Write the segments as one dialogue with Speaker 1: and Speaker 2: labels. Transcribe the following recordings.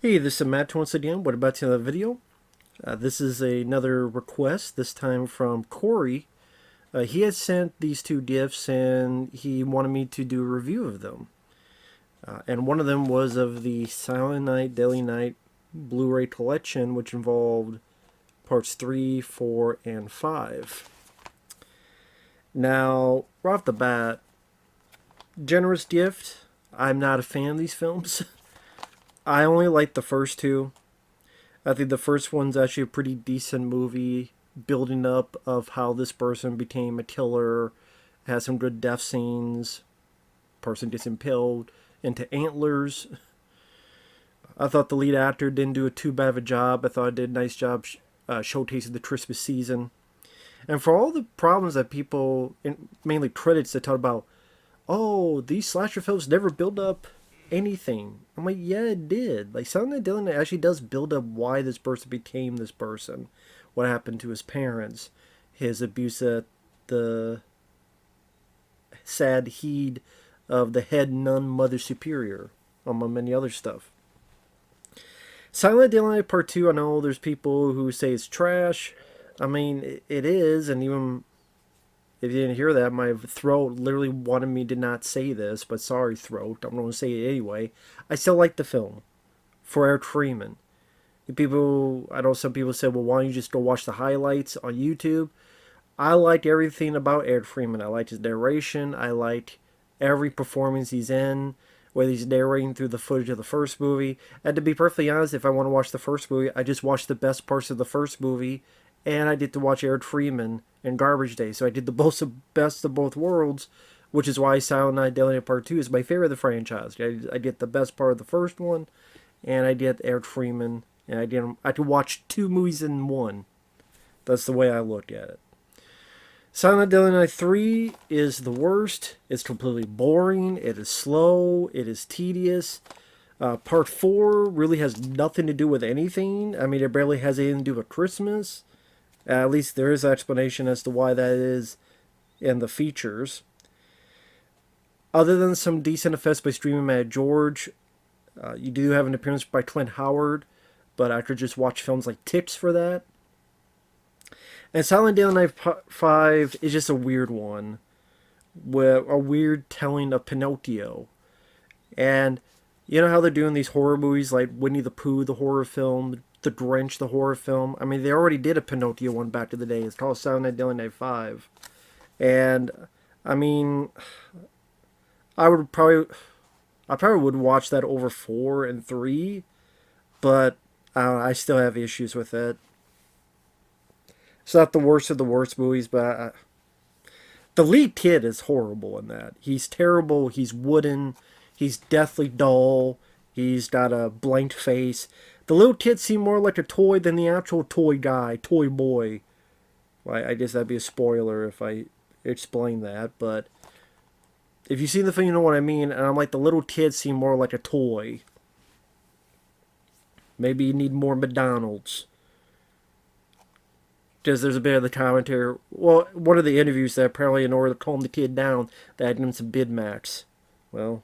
Speaker 1: Hey, this is Matt once again. What about another video? This is another request, this time from Corey. He had sent these two gifts and he wanted me to do a review of them. And one of them was of the Silent Night, Deadly Night Blu-ray collection, which involved parts 3, 4, and 5. Now, right off the bat, generous gift. I'm not a fan of these films. I only like the first two. I think the first one's actually a pretty decent movie, building up of how this person became a killer, has some good death scenes, person gets impaled into antlers. I thought the lead actor didn't do a too bad of a job. I thought it did a nice job showcasing the Christmas season. And for all the problems that people, mainly critics, that talk about, oh, these slasher films never build up anything. I'm like, yeah, it did. Like, Silent Night, Deadly Night actually does build up why this person became this person. What happened to his parents. His abuse at the sad heed of the head nun mother superior, among many other stuff. Silent Night, Deadly Night Part 2, I know there's people who say it's trash. I mean, it is, and even if you didn't hear that, my throat literally wanted me to not say this, but sorry, throat. I'm going to say it anyway. I still like the film for Eric Freeman. People, I know some people said, well, why don't you just go watch the highlights on YouTube? I like everything about Eric Freeman. I liked his narration. I liked every performance he's in, whether he's narrating through the footage of the first movie. And to be perfectly honest, if I want to watch the first movie, I just watch the best parts of the first movie, and I get to watch Eric Freeman in Garbage Day. So I did the best of both worlds, which is why Silent Night, Deadly Night Part 2 is my favorite of the franchise. I get the best part of the first one, and I get Eric Freeman, and I could watch two movies in one. That's the way I looked at it. Silent Night, Deadly Night 3 is the worst. It's completely boring. It is slow. It is tedious. Part 4 really has nothing to do with anything. I mean, it barely has anything to do with Christmas. At least there is an explanation as to why that is in the features. Other than some decent effects by Streaming Mad George, you do have an appearance by Clint Howard, but I could just watch films like Ticks for that. And Silent Deadly Night 5 is just a weird one, with a weird telling of Pinocchio. And you know how they're doing these horror movies like Winnie the Pooh, the horror film, The Grinch, the horror film? I mean, they already did a Pinocchio one back in the day. It's called Silent Night, Deadly Night 5. And, I mean, I would probably, I probably would watch that over 4 and 3, but I still have issues with it. It's not the worst of the worst movies, but the lead kid is horrible in that. He's terrible. He's wooden. He's deathly dull. He's got a blank face. The little kid seemed more like a toy than the actual toy guy, toy boy. Well, I guess that'd be a spoiler if I explain that, but if you've seen the film, you know what I mean. And I'm like, the little kid seemed more like a toy. Maybe you need more McDonald's. Because there's a bit of the commentary. Well, one of the interviews that apparently, in order to calm the kid down, they had him some Bid Max. Well,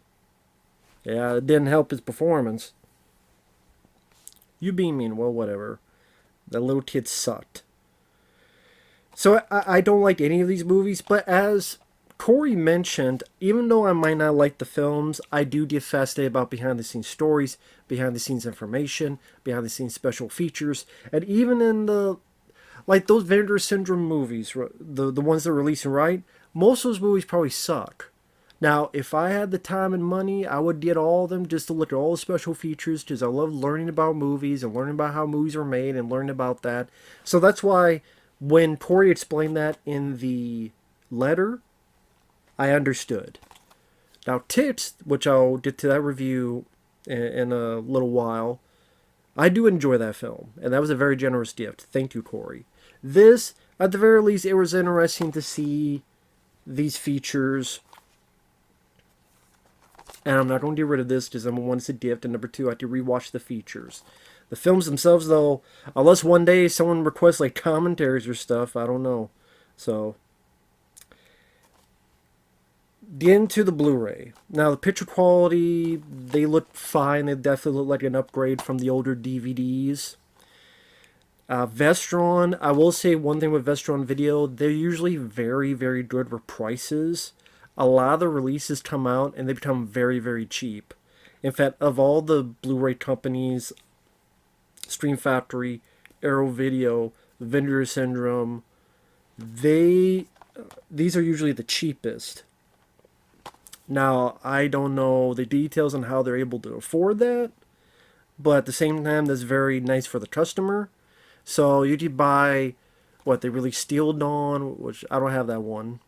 Speaker 1: yeah, it didn't help his performance. You being mean, well, whatever. That little kid sucked. So I don't like any of these movies, but as Corey mentioned, even though I might not like the films, I do get fascinated about behind the scenes stories, behind the scenes information, behind the scenes special features, and even in the like those Vander Syndrome movies, the ones that are releasing, right? Most of those movies probably suck. Now, if I had the time and money, I would get all of them just to look at all the special features because I love learning about movies and learning about how movies are made and learning about that. So that's why when Corey explained that in the letter, I understood. Now, Tits, which I'll get to that review in a little while, I do enjoy that film, and that was a very generous gift. Thank you, Corey. This, at the very least, it was interesting to see these features. And I'm not going to get rid of this because number one, it's a gift, and number two, I have to rewatch the features. The films themselves, though, unless one day someone requests like commentaries or stuff, I don't know. So Get into the Blu-ray. Now the picture quality, they look fine. They definitely look like an upgrade from the older DVDs. Vestron, I will say one thing with Vestron Video, they're usually very, very good with prices. A lot of the releases come out and they become very, very cheap. In fact, of all the Blu-ray companies, Stream Factory, Arrow Video, Vendor Syndrome, these are usually the cheapest. Now, I don't know the details on how they're able to afford that, but at the same time, that's very nice for the customer. So you could buy what they really Steel Dawn, which I don't have that one.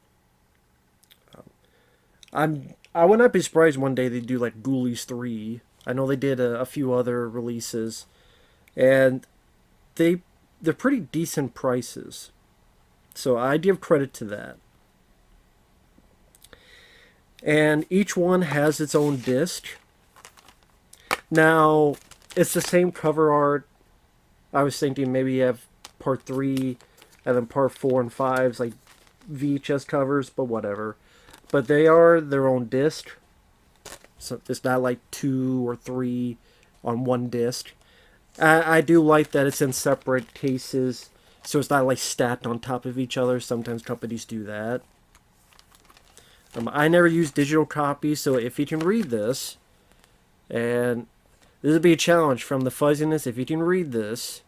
Speaker 1: I would not be surprised one day they do like Ghoulies 3. I know they did a few other releases, and they're pretty decent prices. So I give credit to that. And each one has its own disc. Now, it's the same cover art. I was thinking maybe you have part 3 and then part 4 and 5's like VHS covers, but whatever. But they are their own disc. So it's not like 2 or 3 on one disc. I do like that it's in separate cases, so it's not like stacked on top of each other. Sometimes companies do that. I never use digital copies, so if you can read this, and this would be a challenge from the fuzziness, if you can read this,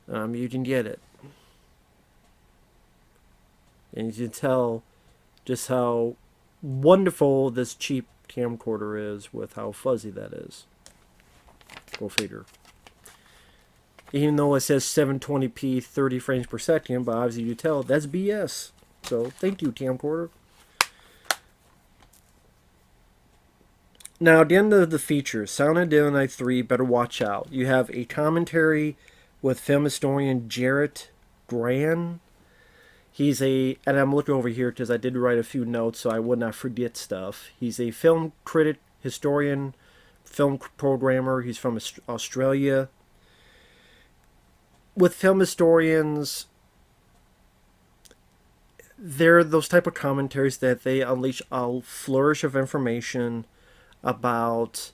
Speaker 1: you can get it. And you can tell just how wonderful this cheap camcorder is with how fuzzy that is. Go figure. Even though it says 720p 30 frames per second, but obviously you tell that's BS. So thank you, camcorder. Now, at the end of the features, Silent Night, Deadly Night 3, better watch out. You have a commentary with film historian Jarrett Gran. He's and I'm looking over here because I did write a few notes so I would not forget stuff. He's a film critic, historian, film programmer. He's from Australia. With film historians, they're those type of commentaries that they unleash a flourish of information about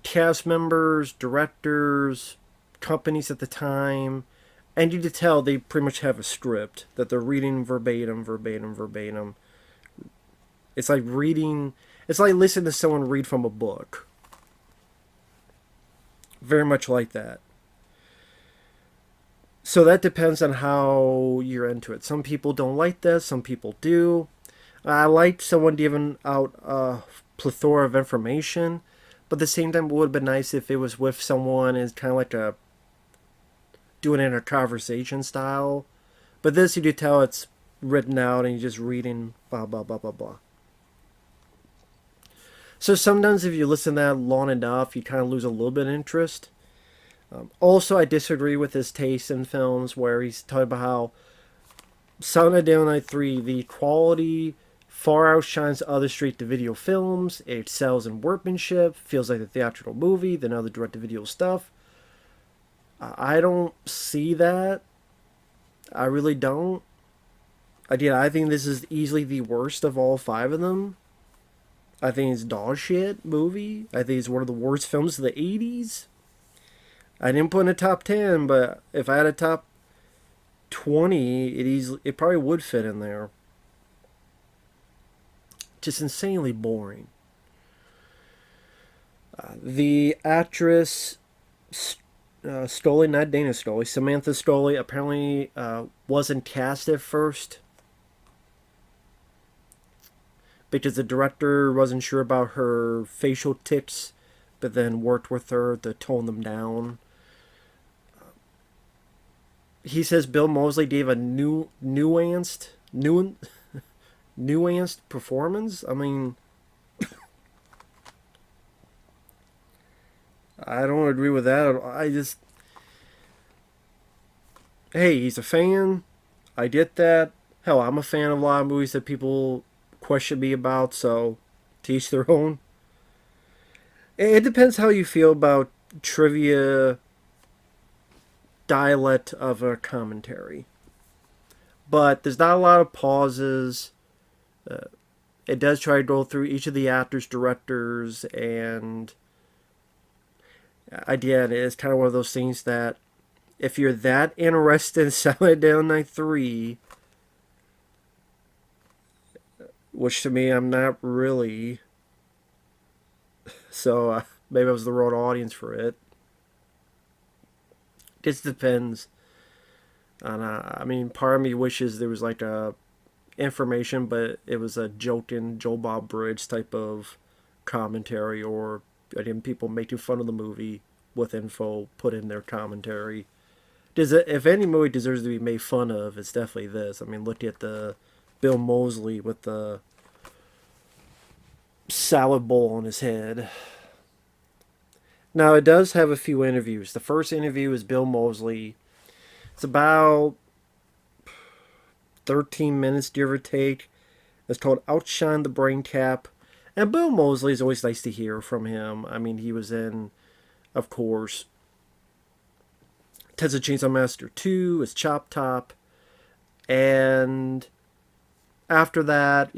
Speaker 1: cast members, directors, companies at the time, and you can tell they pretty much have a script that they're reading verbatim, verbatim, verbatim. It's like listening to someone read from a book. Very much like that. So that depends on how you're into it. Some people don't like that, some people do. I like someone giving out a plethora of information, but at the same time, it would have been nice if it was with someone and kind of like doing it in a conversation style. But this, you do tell it's written out and you're just reading blah, blah, blah, blah, blah. So sometimes if you listen to that long enough, you kind of lose a little bit of interest. Also, I disagree with his taste in films where he's talking about how Silent Night, Deadly Night 3, the quality far outshines other straight-to-video films. It excels in workmanship, feels like a theatrical movie than other direct-to-video stuff. I don't see that. I really don't. Again, I think this is easily the worst of all 5 of them. I think it's dog shit movie. I think it's one of the worst films of the 80s. I didn't put in a top 10, but if I had a top 20, it probably would fit in there. Just insanely boring. The actress Scully, not Dana Scully, Samantha Scully, apparently wasn't cast at first because the director wasn't sure about her facial tics, but then worked with her to tone them down. He says Bill Moseley gave a nuanced performance. I mean, I don't agree with that. Hey, he's a fan. I get that. Hell, I'm a fan of a lot of movies that people question me about, so to each their own. It depends how you feel about trivia dialect of a commentary. But there's not a lot of pauses. it does try to go through each of the actors, directors, and again, it's kind of one of those things that if you're that interested in Silent Night 3, which to me I'm not really, so maybe I was the wrong audience for it. Just depends on. I mean, part of me wishes there was like a information, but it was a joking Joe Bob Bridge type of commentary, or again, people making fun of the movie with info put in their commentary. Does it? If any movie deserves to be made fun of, it's definitely this. I mean, look at the Bill Moseley with the salad bowl on his head. Now, it does have a few interviews. The first interview is Bill Moseley. It's about 13 minutes, give or take. It's called Outshine the Brain Tap. And Bill Moseley is always nice to hear from him. I mean, he was in, of course, Texas Chainsaw Massacre 2 as Chop Top. And after that,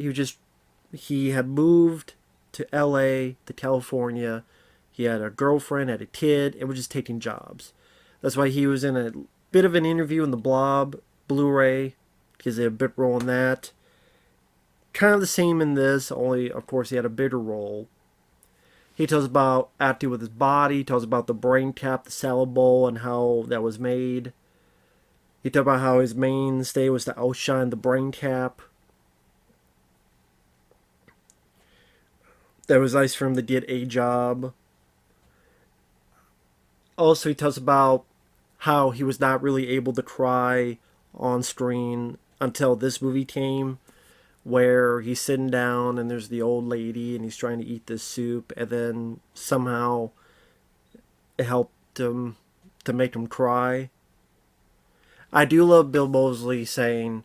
Speaker 1: he had moved to LA, to California. He had a girlfriend, had a kid, and was just taking jobs. That's why he was in a bit of an interview in the Blob Blu-ray, because he had a big role in that. Kind of the same in this, only, of course, he had a bigger role. He tells about acting with his body, he tells about the brain tap, the salad bowl, and how that was made. He talked about how his mainstay was to outshine the brain tap. That was nice for him to get a job. Also, he tells about how he was not really able to cry on screen until this movie came, where he's sitting down and there's the old lady and he's trying to eat this soup, and then somehow it helped him to make him cry. I do love Bill Moseley saying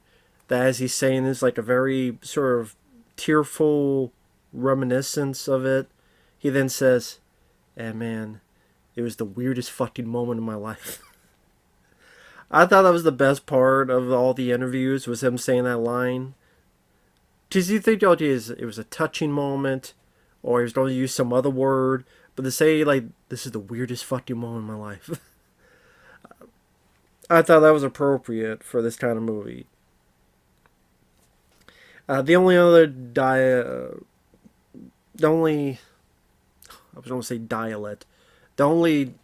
Speaker 1: that as he's saying this, like a very sort of tearful reminiscence of it. He then says, "Eh, man, it was the weirdest fucking moment of my life." I thought that was the best part of all the interviews, was him saying that line. Because you think, oh, geez, it was a touching moment, or he was going to use some other word, but to say, like, this is the weirdest fucking moment of my life. I thought that was appropriate for this kind of movie. The only other I was going to say dialect. The only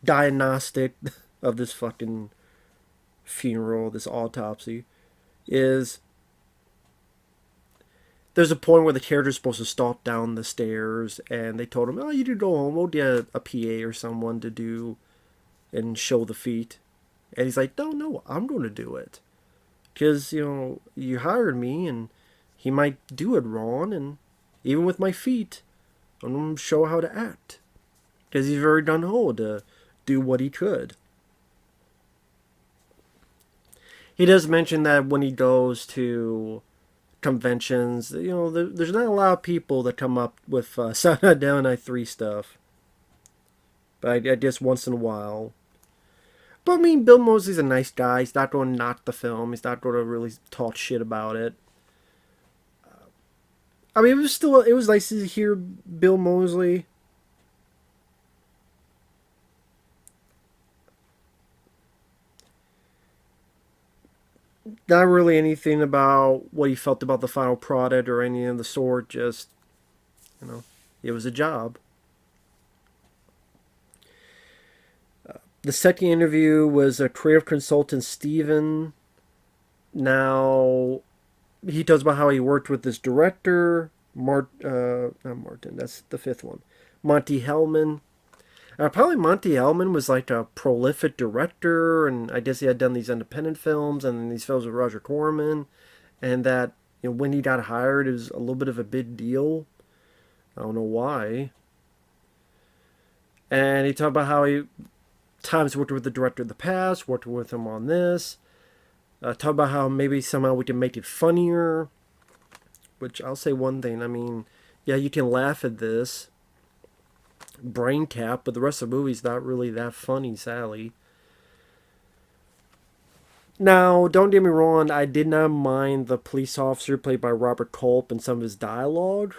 Speaker 1: diagnostic of this fucking funeral, this autopsy, is there's a point where the character's supposed to stalk down the stairs, and they told him, "Oh, you need to go home. We'll get a PA or someone to do and show the feet." And he's like, "No, I'm going to do it. Because, you hired me, and he might do it wrong, and even with my feet, I'm going to show how to act." Because he's very gung-ho to do what he could. He does mention that when he goes to conventions, there's not a lot of people that come up with Silent Night 3 stuff. But I guess once in a while. But I mean, Bill Moseley's a nice guy. He's not going to knock the film. He's not going to really talk shit about it. I mean, it was nice to hear Bill Moseley. Not really anything about what he felt about the final product or anything of the sort. Just, it was a job. The second interview was a creative consultant, Steven. Now, he tells about how he worked with this director, not Martin, that's the fifth one, Monty Hellman. Probably Monty Hellman was like a prolific director, and I guess he had done these independent films and these films with Roger Corman, and that when he got hired, it was a little bit of a big deal. I don't know why. And he talked about how he times worked with the director in the past, worked with him on this. Talk about how maybe somehow we can make it funnier. Which I'll say one thing. I mean, yeah, you can laugh at this brain tap, but the rest of the movie's not really that funny, Sally. Now, don't get me wrong, I did not mind the police officer played by Robert Culp and some of his dialogue.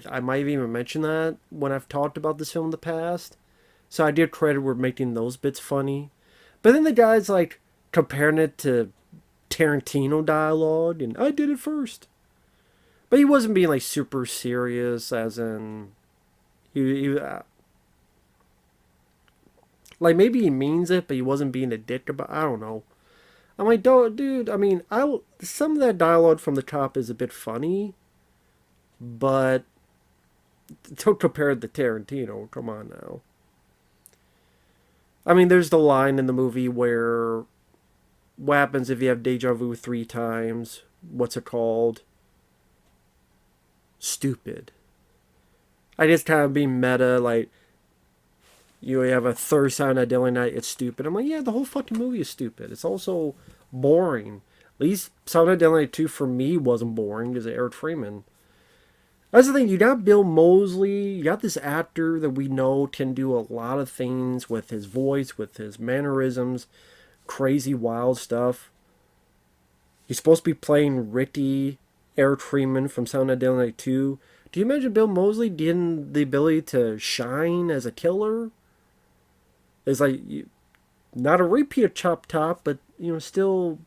Speaker 1: I might have even mentioned that when I've talked about this film in the past. So I did credit we're making those bits funny. But then the guy's like comparing it to Tarantino dialogue, and I did it first. But he wasn't being like super serious, as in like maybe he means it, but he wasn't being a dick about. I don't know. I'm like, dude. I mean, some of that dialogue from the top is a bit funny, but don't compare it to Tarantino. Come on now. I mean, there's the line in the movie where what happens if you have deja vu 3 times? What's it called? Stupid. I just kind of being meta, like you have a third sign of Deadly Night, it's stupid. I'm like, yeah, the whole fucking movie is stupid. It's also boring. At least Silent Night Deadly Night 2 for me wasn't boring because of Eric Freeman. That's the thing, you got Bill Moseley, you got this actor that we know can do a lot of things with his voice, with his mannerisms, crazy wild stuff. He's supposed to be playing Ricky, Eric Freeman from Silent Night Deadly Night 2. Do you imagine Bill Moseley getting the ability to shine as a killer? It's like not a repeat of Chop Top, but still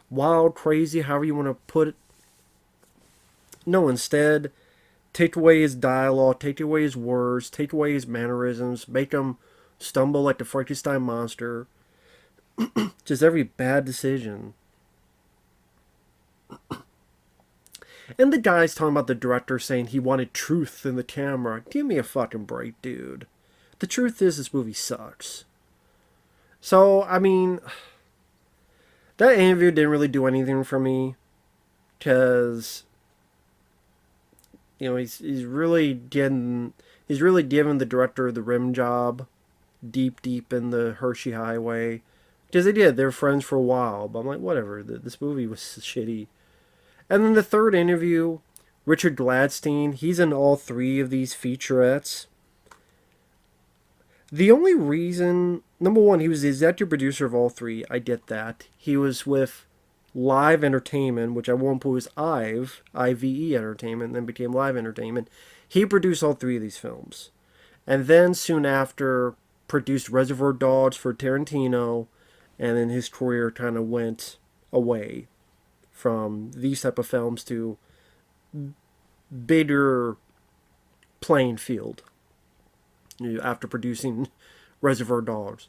Speaker 1: wild, crazy, however you want to put it. No, instead, take away his dialogue, take away his words, take away his mannerisms, make him stumble like the Frankenstein monster. Just every bad decision. And the guy's talking about the director saying he wanted truth in the camera. Give me a fucking break, dude. The truth is, this movie sucks. So, I mean, that interview didn't really do anything for me. Because, he's really giving the director the rim job deep in the Hershey Highway. Because they're friends for a while. But I'm like, whatever, this movie was shitty. And then the third interview, Richard Gladstein, he's in all 3 of these featurettes. The only reason, number one, he was the executive producer of all 3. I get that. He was with Live Entertainment, which at one point was IVE Entertainment, then became Live Entertainment. He produced all 3 of these films. And then soon after, produced Reservoir Dogs for Tarantino, and then his career kind of went away from these type of films to bigger playing field after producing Reservoir Dogs.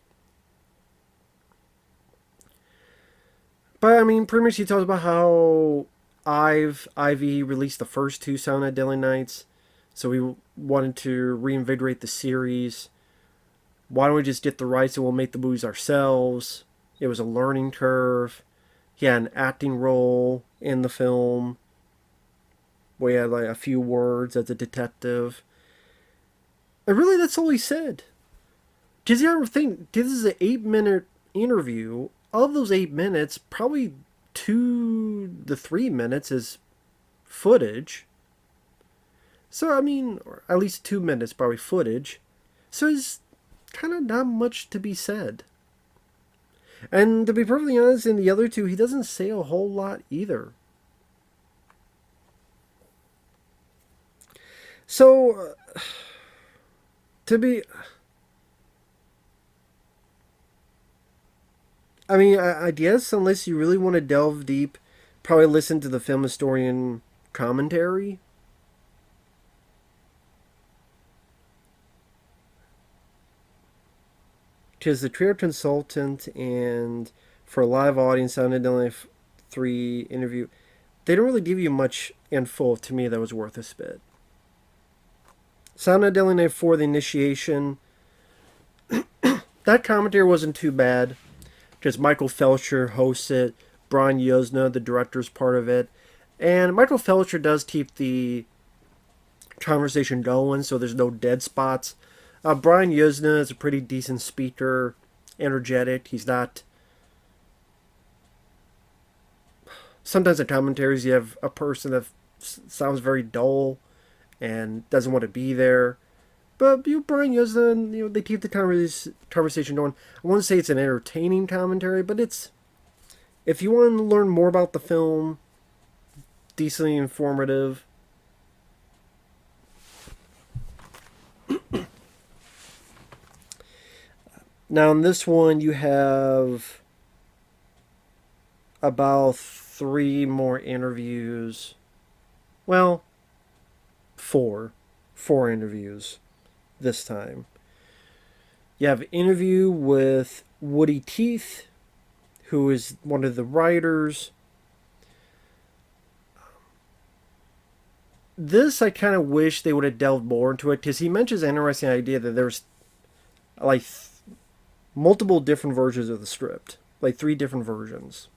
Speaker 1: But I mean, pretty much he talks about how Ivy released the first 2 Silent Night Deadly Nights, so we wanted to reinvigorate the series. Why don't we just get the rights and we'll make the movies ourselves? It was a learning curve. He had an acting role in the film where he had like a few words as a detective. And really, that's all he said. Because you ever think, this is an 8-minute interview. Of those 8 minutes, probably 2 to 3 minutes is footage. So, I mean, or at least 2 minutes probably footage. So there's kind of not much to be said. And to be perfectly honest, in the other 2, he doesn't say a whole lot either. So, to be... I mean, I guess unless you really want to delve deep, probably listen to the film historian commentary. Because the Trio Consultant and for a live audience on a 3 interview, they don't really give you much info to me that was worth a spit. Sound of Deadly Night 4, The Initiation, that commentary wasn't too bad. Because Michael Felcher hosts it, Brian Yuzna, the director's part of it. And Michael Felcher does keep the conversation going, so there's no dead spots. Brian Yuzna is a pretty decent speaker, energetic. He's not... Sometimes in commentaries you have a person that sounds very dull and doesn't want to be there. But Brian Yuzna, they keep the conversation going. I won't say it's an entertaining commentary, but it's If you want to learn more about the film, decently informative. Now, in this one, you have about 3 more interviews. Well, four. 4 interviews this time. You have an interview with Woody Teeth, who is one of the writers. This, I kind of wish they would have delved more into it, because he mentions an interesting idea that there's like multiple different versions of the script, like 3 different versions.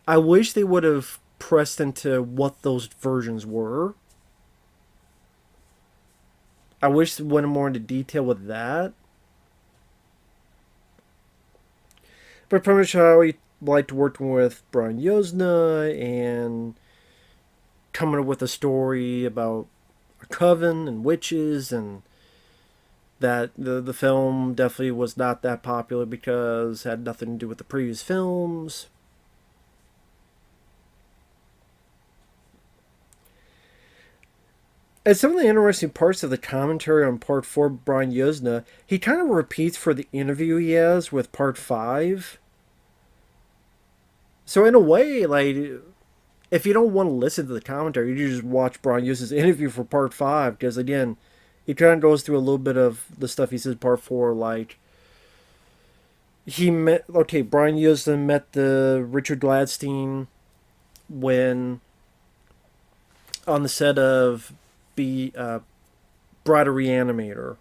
Speaker 1: I wish they would have pressed into what those versions were. I wish they went more into detail with that. But pretty much how he liked working with Brian Yuzna and coming up with a story about a coven and witches, and that the film definitely was not that popular because it had nothing to do with the previous films. And some of the interesting parts of the commentary on part 4, Brian Yuzna, he kind of repeats for the interview he has with part 5. So in a way, like, if you don't want to listen to the commentary, you just watch Brian Yuzna's interview for part 5, because again, he kind of goes through a little bit of the stuff he says in part 4, like Brian Yuzna met the Richard Gladstein when on the set of Bride of Reanimator,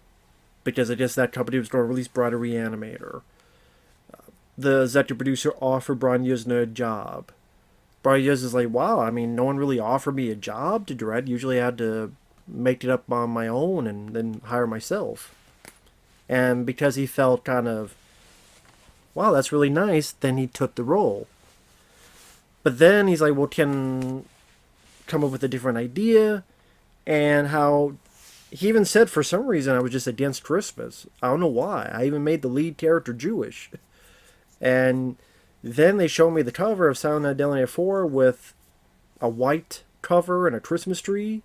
Speaker 1: because I guess that company was going to release Bride of Reanimator. The executive producer offered Brian Yuzna a job. Brian Yuzna's like, wow, I mean, no one really offered me a job to direct. Usually I had to make it up on my own and then hire myself. And because he felt kind of, wow, that's really nice, then he took the role. But then he's like, well, can come up with a different idea. And how he even said for some reason I was just against Christmas. I don't know why. I even made the lead character Jewish. And then they showed me the cover of Silent Night, Deadly Night 4 with a white cover and a Christmas tree.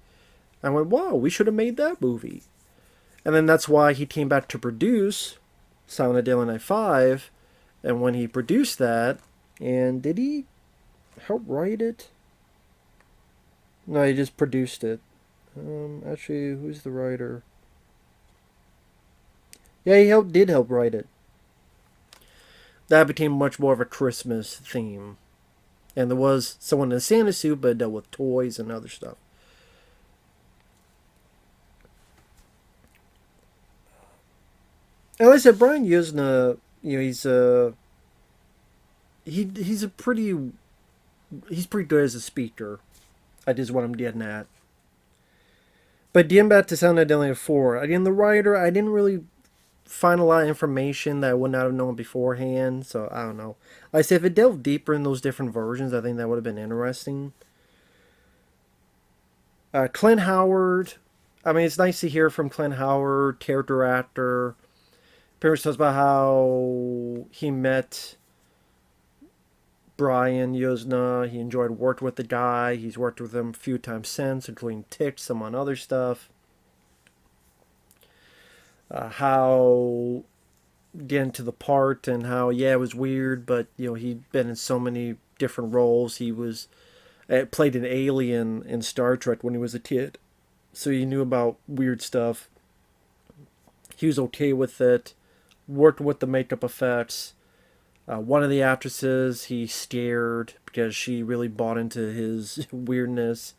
Speaker 1: I went, wow, we should have made that movie. And then that's why he came back to produce Silent Night, Deadly Night 5. And when he produced that, and did he help write it? No, he just produced it. Actually, who's the writer? Yeah, he did help write it. That became much more of a Christmas theme. And there was someone in a Santa suit, but it dealt with toys and other stuff. And like I said, Brian Yuzna, he's pretty good as a speaker. I just what I'm getting at. But getting back to Silent Night, Deadly Night 4, again, the writer, I didn't really find a lot of information that I would not have known beforehand, so I don't know. Like I said, if it delved deeper in those different versions, I think that would have been interesting. Clint Howard, I mean, it's nice to hear from Clint Howard, character actor. Pretty much talks about how he met Brian Yuzna. He enjoyed working with the guy. He's worked with him a few times since, including Tick, some on other stuff. How get into the part and how, yeah, it was weird, but he'd been in so many different roles. He played an alien in Star Trek when he was a kid, so he knew about weird stuff. He was okay with it. Worked with the makeup effects. One of the actresses he scared because she really bought into his weirdness.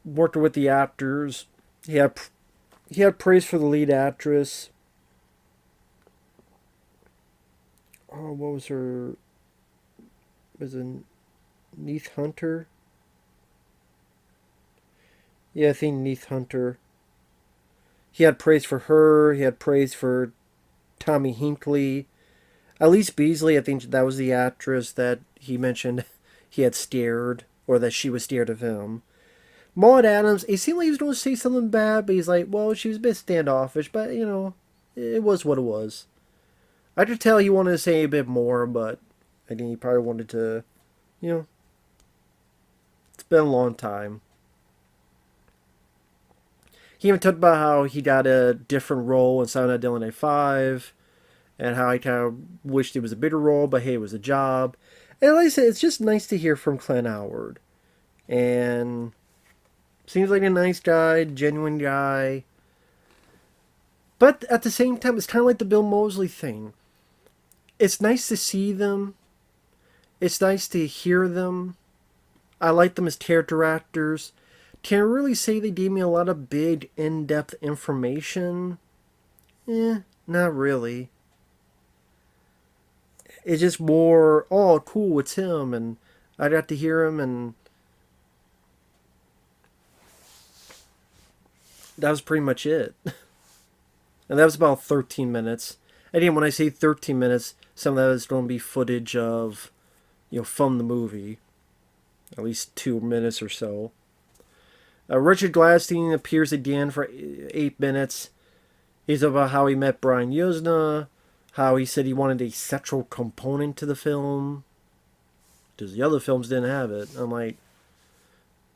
Speaker 1: Worked with the actors. He had praise for the lead actress. Oh, what was her? Was it Neith Hunter? Yeah, I think Neith Hunter. He had praise for her. He had praise for Tommy Hinkley. Elise Beasley, I think that was the actress that he mentioned he had scared, or that she was scared of him. Maud Adams, it seemed like he was going to say something bad, but he's like, well, she was a bit standoffish, but, it was what it was. I could tell he wanted to say a bit more, but I think he probably wanted to, you know, it's been a long time. He even talked about how he got a different role in Silent Night Deadly Night 5, and how he kind of wished it was a bigger role, but hey, it was a job. And like I said, it's just nice to hear from Clint Howard. And seems like a nice guy, genuine guy. But at the same time, it's kind of like the Bill Moseley thing. It's nice to see them. It's nice to hear them. I like them as character actors. Can I really say they gave me a lot of big, in-depth information? Not really. It's just more, oh, cool, it's him, and I got to hear him, and that was pretty much it. And that was about 13 minutes. Again, when I say 13 minutes, some of that is going to be footage of, from the movie. At least 2 minutes or so. Richard Gladstein appears again for 8 minutes. He's about how he met Brian Yuzna, how he said he wanted a sexual component to the film, because the other films didn't have it. I'm like,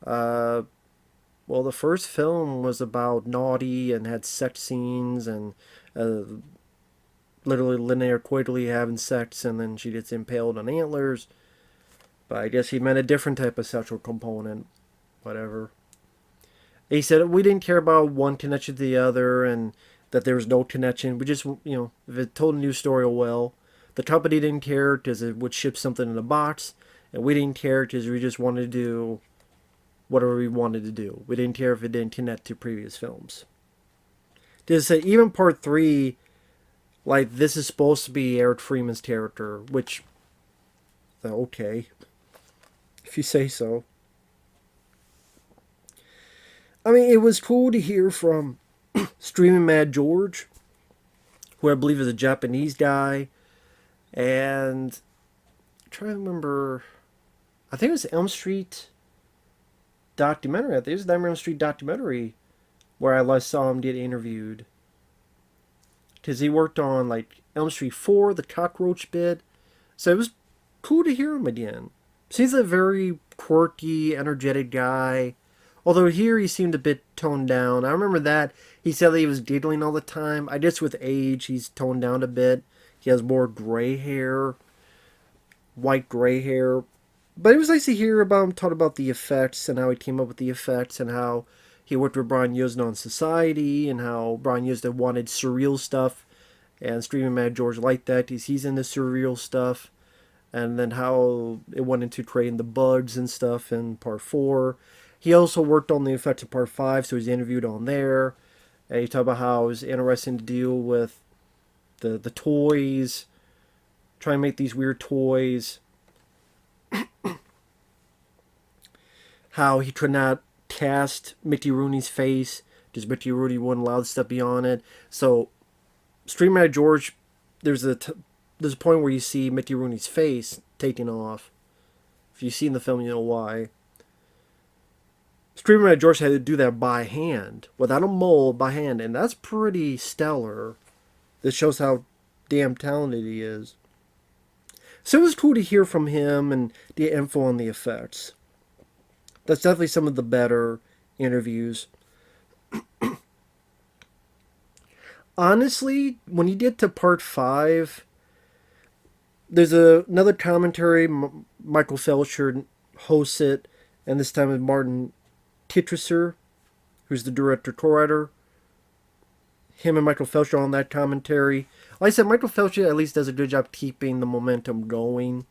Speaker 1: well, the first film was about naughty and had sex scenes and literally Linnea Quigley having sex, and then she gets impaled on antlers. But I guess he meant a different type of sexual component. Whatever. He said we didn't care about one connection to the other, and that there was no connection. We just, if it told a new story well. The company didn't care because it would ship something in a box, and we didn't care because we just wanted to do whatever we wanted to do. We didn't care if it didn't connect to previous films. Just say even part 3, like, this is supposed to be Eric Freeman's character, which, okay, if you say so. I mean, it was cool to hear from Streaming Mad George, who I believe is a Japanese guy, and I'm trying to remember, I think it was Elm Street documentary. I think it was the Elm Street documentary where I last saw him get interviewed. Because he worked on, like, Elm Street 4, the cockroach bit. So it was cool to hear him again. Seems a very quirky, energetic guy. Although here he seemed a bit toned down. I remember that. He said that he was giggling all the time. I guess with age, he's toned down a bit. He has more gray hair. White gray hair. But it was nice to hear about him talk about the effects and how he came up with the effects and how he worked with Brian Yuzna on Society and how Brian Yuzna wanted surreal stuff and Streaming Mad George liked that because he's into surreal stuff. And then how it went into creating the bugs and stuff in part 4. He also worked on the effects of part 5, so he's interviewed on there. And he talked about how it was interesting to deal with the toys, trying to make these weird toys. How he could not cast Mickey Rooney's face because Mickey Rooney wouldn't allow the stuff be on it. So, Stream Mad George, there's a point where you see Mickey Rooney's face taken off. If you've seen the film, you know why. Stream Mad George had to do that by hand, without a mold, by hand, and that's pretty stellar. This shows how damn talented he is. So it was cool to hear from him and get info on the effects. That's definitely some of the better interviews. Honestly, when you get to part 5, there's another commentary. Michael Felcher hosts it, and this time with Martin Titrisser, who's the director co-writer. Him and Michael Felcher on that commentary. Like I said, Michael Felcher at least does a good job keeping the momentum going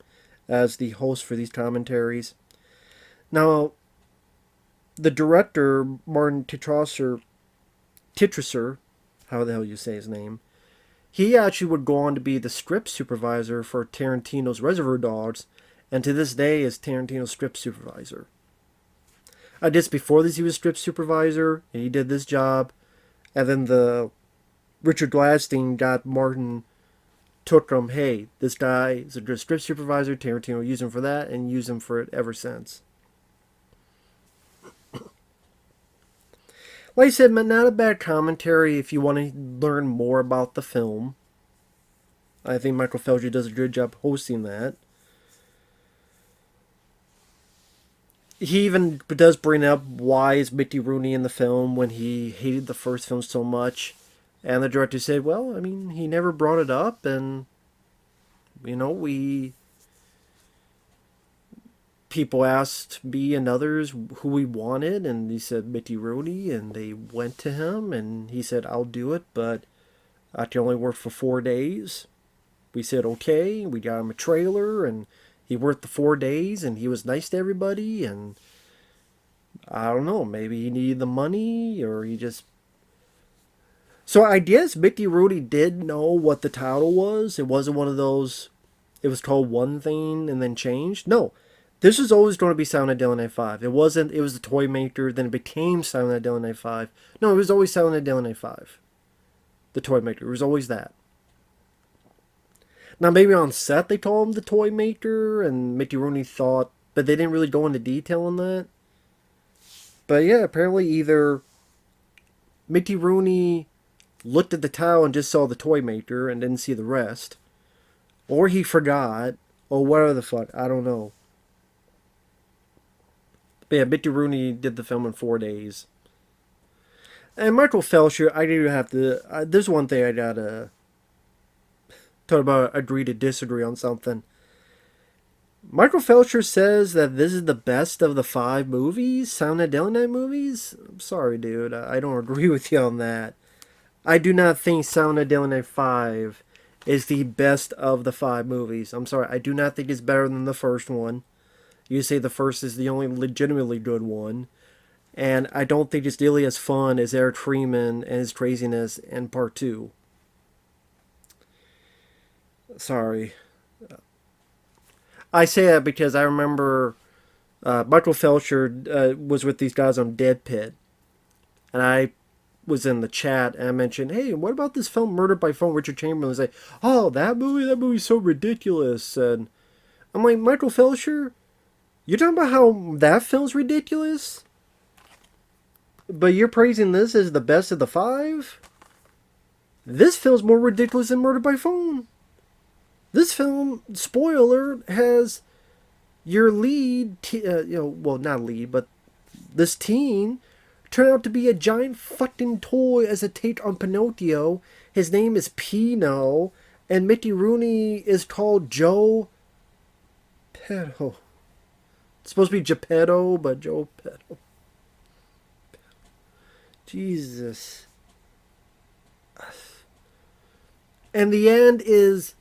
Speaker 1: as the host for these commentaries. Now, the director, Martin Titrisser, how the hell you say his name, he actually would go on to be the script supervisor for Tarantino's Reservoir Dogs, and to this day is Tarantino's script supervisor. I guess before this he was script supervisor, and he did this job, and then the Richard Gladstein got Martin, took him, hey, this guy is a good script supervisor, Tarantino used him for that, and used him for it ever since. Like I said, not a bad commentary if you want to learn more about the film. I think Michael Felger does a good job hosting that. he even does bring up why is Mickey Rooney in the film when he hated the first film so much. And the director said, well, I mean, he never brought it up, and, we people asked me and others who we wanted, and he said Mickey Rooney, and they went to him, and he said, I'll do it, but I can only work for 4 days. We said, okay, we got him a trailer, and he worked the 4 days, and he was nice to everybody, and I don't know, maybe he needed the money, or he just... So I guess Mickey Rooney did know what the title was. It wasn't one of those, it was called one thing and then changed. No, this was always going to be Silent Night Deadly Night 5. It wasn't, it was the toy maker, then it became Silent Night Deadly Night 5. No, it was always Silent Night Deadly Night 5. The toy maker. It was always that. Now, maybe on set they called him the toy maker, and Mickey Rooney thought, but they didn't really go into detail on that. But yeah, apparently either Mickey Rooney looked at the towel and just saw the toy maker and didn't see the rest, or he forgot, or whatever the fuck. I don't know. But yeah, Mickey Rooney did the film in 4 days. And Michael Felsher, I do have to. There's one thing I gotta talk about. Agree to disagree on something. Michael Felsher says that this is the best of the 5 movies, Silent Night Deadly Night movies. I'm sorry, dude. I don't agree with you on that. I do not think Silent Night Deadly Night 5 is the best of the 5 movies. I'm sorry. I do not think it's better than the first one. You say the first is the only legitimately good one. And I don't think it's nearly as fun as Eric Freeman and his craziness in part 2. Sorry. I say that because I remember Michael Felsher was with these guys on Dead Pit. And I was in the chat and I mentioned, hey, what about this film Murder by Phone? Richard Chamberlain was like, oh, that movie's so ridiculous. And I'm like, Michael Felsher, you're talking about how that film's ridiculous? But you're praising this as the best of the 5? This film's more ridiculous than Murder by Phone. This film, spoiler, has your lead, well, not lead, but this teen turned out to be a giant fucking toy as a take on Pinocchio. His name is Pino, and Mickey Rooney is called Joe Petto. It's supposed to be Geppetto, but Joe Petto. Jesus. And the end is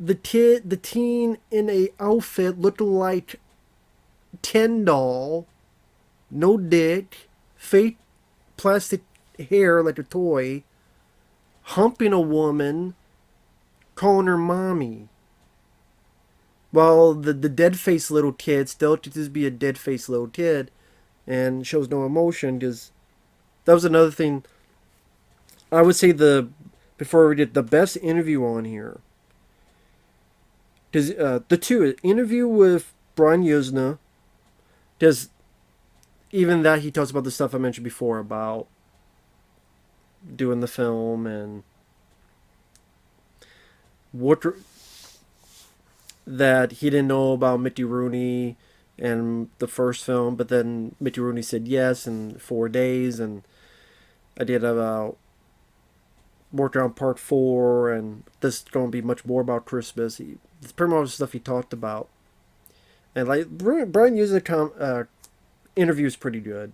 Speaker 1: the teen in a outfit looking like Ken doll, no dick, fake plastic hair like a toy, humping a woman, calling her mommy. While the dead-faced little kid still could just be a dead-faced little kid and shows no emotion, because that was another thing. I would say before we did the best interview on here, because the two interview with Brian Yuzna, because even that he talks about the stuff I mentioned before about doing the film and what that he didn't know about Mickey Rooney and the first film, but then Mickey Rooney said yes in 4 days, and I did about working on part 4, and this is going to be much more about Christmas. It's pretty much the stuff he talked about, and like Brian Yuzna interview is pretty good.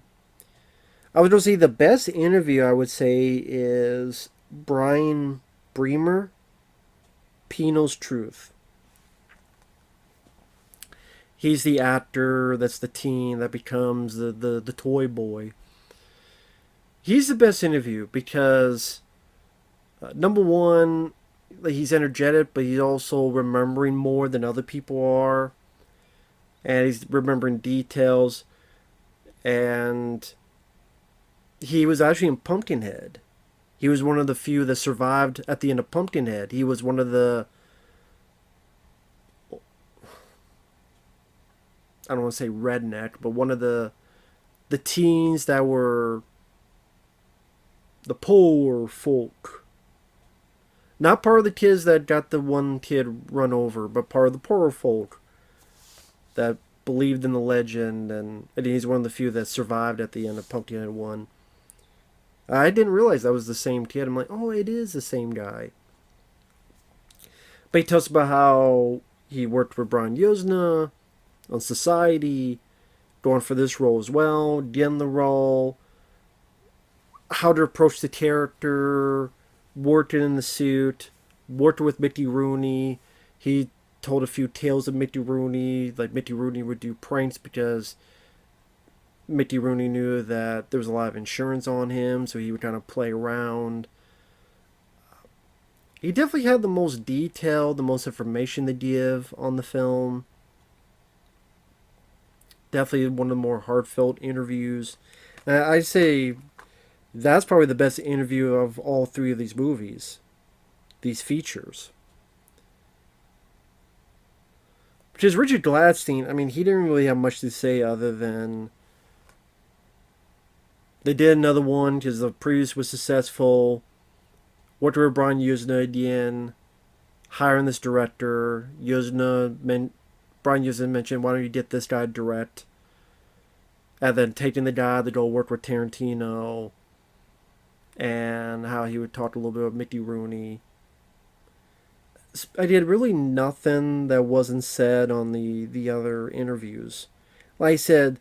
Speaker 1: I was going to say the best interview I would say is Brian Bremer, Pino's Truth. He's the actor that's the teen that becomes the toy boy. He's the best interview because, number one, he's energetic, but he's also remembering more than other people are. And he's remembering details. And he was actually in Pumpkinhead. He was one of the few that survived at the end of Pumpkinhead. He was one of the... I don't want to say redneck, but one of the teens that were the poor folk. Not part of the kids that got the one kid run over, but part of the poorer folk that believed in the legend, and he's one of the few that survived at the end of Pumpkinhead 1. I didn't realize that was the same kid. I'm like, oh, it is the same guy. But he tells about how he worked with Brian Yuzna on Society, going for this role as well, getting the role, how to approach the character, working in the suit, worked with Mickey Rooney. He told a few tales of Mickey Rooney, like Mickey Rooney would do pranks because Mickey Rooney knew that there was a lot of insurance on him, so he would kind of play around. He definitely had the most detail, the most information to give on the film. Definitely one of the more heartfelt interviews. I'd say that's probably the best interview of all three of these movies, these features. Because Richard Gladstein, I mean, he didn't really have much to say other than they did another one because the previous was successful. Worked with Brian Yuzna again, hiring this director. Brian Yuzna mentioned, why don't you get this guy to direct? And then taking the guy to go work with Tarantino, and how he would talk a little bit about Mickey Rooney. I did really nothing that wasn't said on the other interviews. Like I said,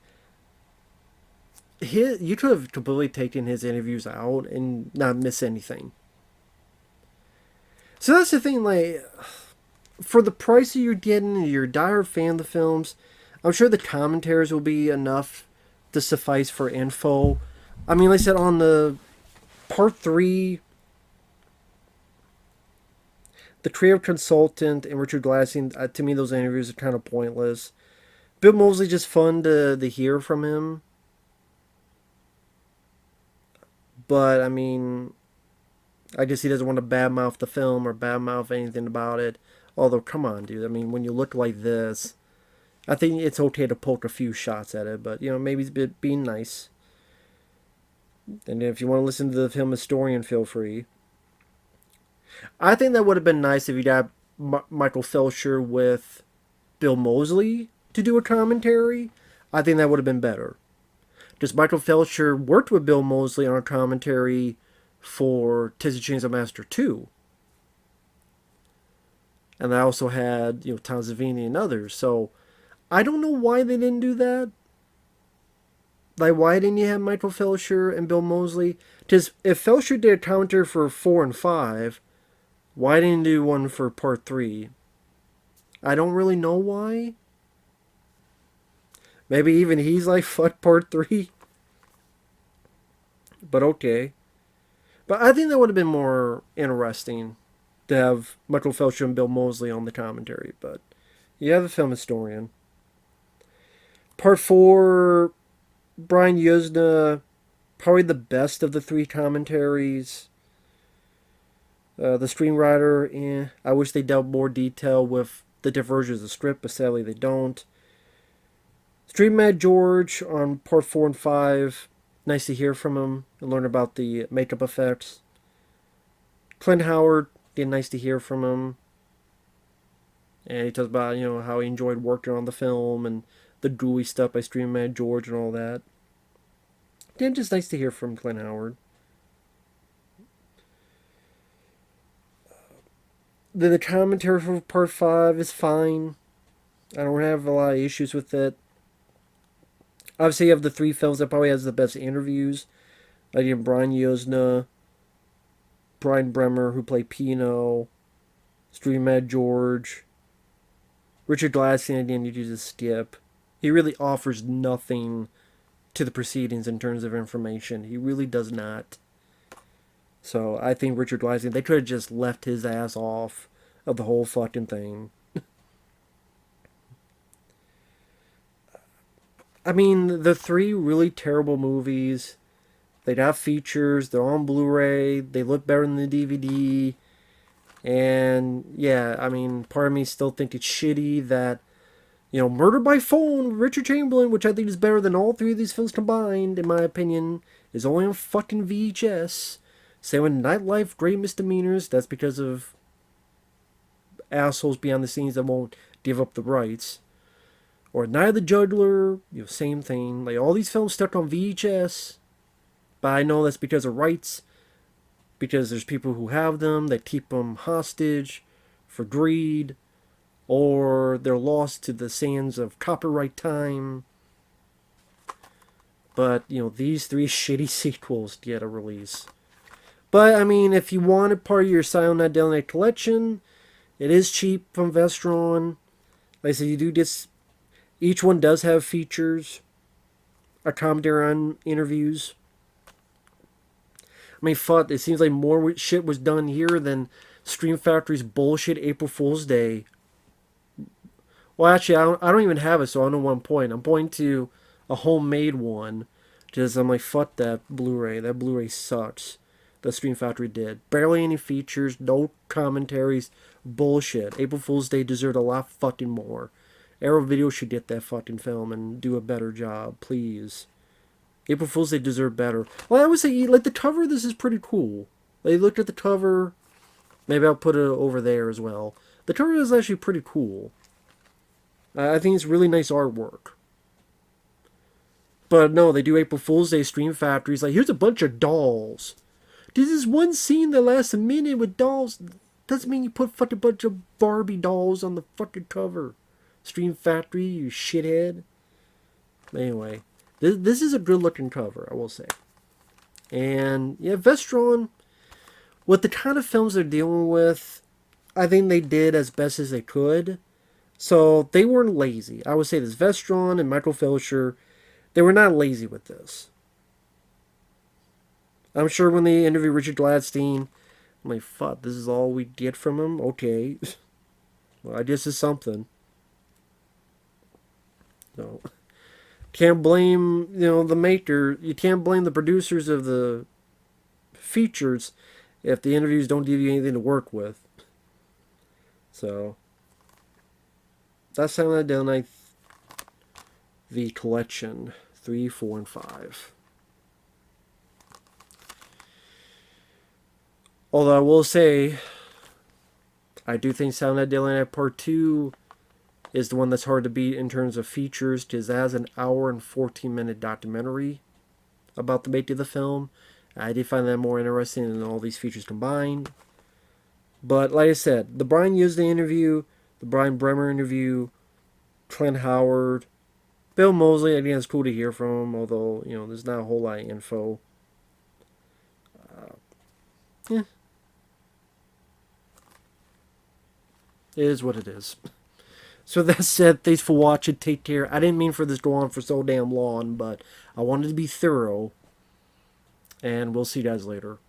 Speaker 1: you could have completely taken his interviews out and not miss anything. So that's the thing, like, for the price that you're getting, you're a diehard fan of the films, I'm sure the commentaries will be enough to suffice for info. I mean, like I said, on the part 3, the creative consultant and Richard Gladstein, to me, those interviews are kind of pointless. Bill Moseley, just fun to hear from him. But, I mean, I guess he doesn't want to badmouth the film or badmouth anything about it. Although, come on, dude. I mean, when you look like this, I think it's okay to poke a few shots at it. But, maybe it's being nice. And if you want to listen to the film historian, feel free. I think that would have been nice if you got Michael Felcher with Bill Moseley to do a commentary. I think that would have been better. Because Michael Felcher worked with Bill Moseley on a commentary for Texas Chainsaw Massacre 2. And I also had, Tom Savini and others. So, I don't know why they didn't do that. Like, why didn't you have Michael Felcher and Bill Moseley? Because if Felcher did a commentary for 4 and 5, why didn't you do one for part 3? I don't really know why. Maybe even he's like, fuck part 3. But okay. But I think that would have been more interesting to have Michael Felcher and Bill Moseley on the commentary. But you have a film historian. Part 4, Brian Yuzna, probably the best of the 3 commentaries. The screenwriter, I wish they dealt more detail with the different versions of the script, but sadly they don't. Stream Mad George on part 4 and 5. Nice to hear from him and learn about the makeup effects. Clint Howard, again, nice to hear from him. And he talks about, how he enjoyed working on the film and the gooey stuff by Stream Mad George and all that. Again, just nice to hear from Clint Howard. Then the commentary for part 5 is fine. I don't have a lot of issues with it. Obviously, you have the 3 films that probably has the best interviews. Like Brian Yuzna, Brian Bremer, who played Pino, Stream Mad George, Richard Gladstein, again, you just skip. He really offers nothing to the proceedings in terms of information. He really does not. So I think Richard Gladstein, they could have just left his ass off of the whole fucking thing. I mean, the 3 really terrible movies, they got features, they're on Blu-ray, they look better than the DVD, and yeah, I mean, part of me still think it's shitty that, Murder by Phone, Richard Chamberlain, which I think is better than all 3 of these films combined, in my opinion, is only on fucking VHS. Same with Nightlife, Great Misdemeanors, that's because of assholes behind the scenes that won't give up the rights. Or Night of the Juggler, same thing. Like all these films stuck on VHS, but I know that's because of rights, because there's people who have them that keep them hostage for greed, or they're lost to the sands of copyright time. But, these three shitty sequels get a release. But, I mean, if you wanted part of your Silent Night Deadly Night collection, it is cheap from Vestron. Like I said, you do get... Each one does have features. A commentary on interviews. I mean, fuck, it seems like more shit was done here than Scream Factory's bullshit April Fool's Day. Well, actually, I don't even have it, so I don't know what I'm pointing. I'm pointing to a homemade one. Because I'm like, fuck that Blu-ray. That Blu-ray sucks. The Scream Factory did. Barely any features, no commentaries. Bullshit. April Fool's Day deserved a lot fucking more. Arrow Video should get that fucking film and do a better job, please. April Fool's Day deserve better. Well, I would say, like, the cover of this is pretty cool. Like, look at the cover. Maybe I'll put it over there as well. The cover is actually pretty cool. I think it's really nice artwork. But no, they do April Fool's Day Scream Factories. Like, here's a bunch of dolls. This is one scene that lasts a minute with dolls. Doesn't mean you put fucking bunch of Barbie dolls on the fucking cover. Scream Factory, you shithead. Anyway, this is a good looking cover, I will say. And yeah, Vestron, with the kind of films they're dealing with, I think they did as best as they could. So they weren't lazy. I would say this, Vestron and Michael Filcher, they were not lazy with this. I'm sure when they interviewed Richard Gladstein, I'm like, fuck, this is all we get from him? Okay. Well, I guess it's something. No. Can't blame, the maker. You can't blame the producers of the features if the interviews don't give you anything to work with. So, that's Silent Night Deadly Night, the collection 3, 4, and 5. Although I will say, I do think Silent Night Deadly Night Part 2 is the one that's hard to beat in terms of features, because it has an hour and 14-minute documentary about the making of the film. I did find that more interesting than all these features combined. But like I said, the Brian Usna interview, the Brian Bremer interview, Clint Howard, Bill Moseley, again, it's cool to hear from him, although, there's not a whole lot of info. Yeah. It is what it is. So that said, thanks for watching. Take care. I didn't mean for this to go on for so damn long, but I wanted to be thorough. And we'll see you guys later.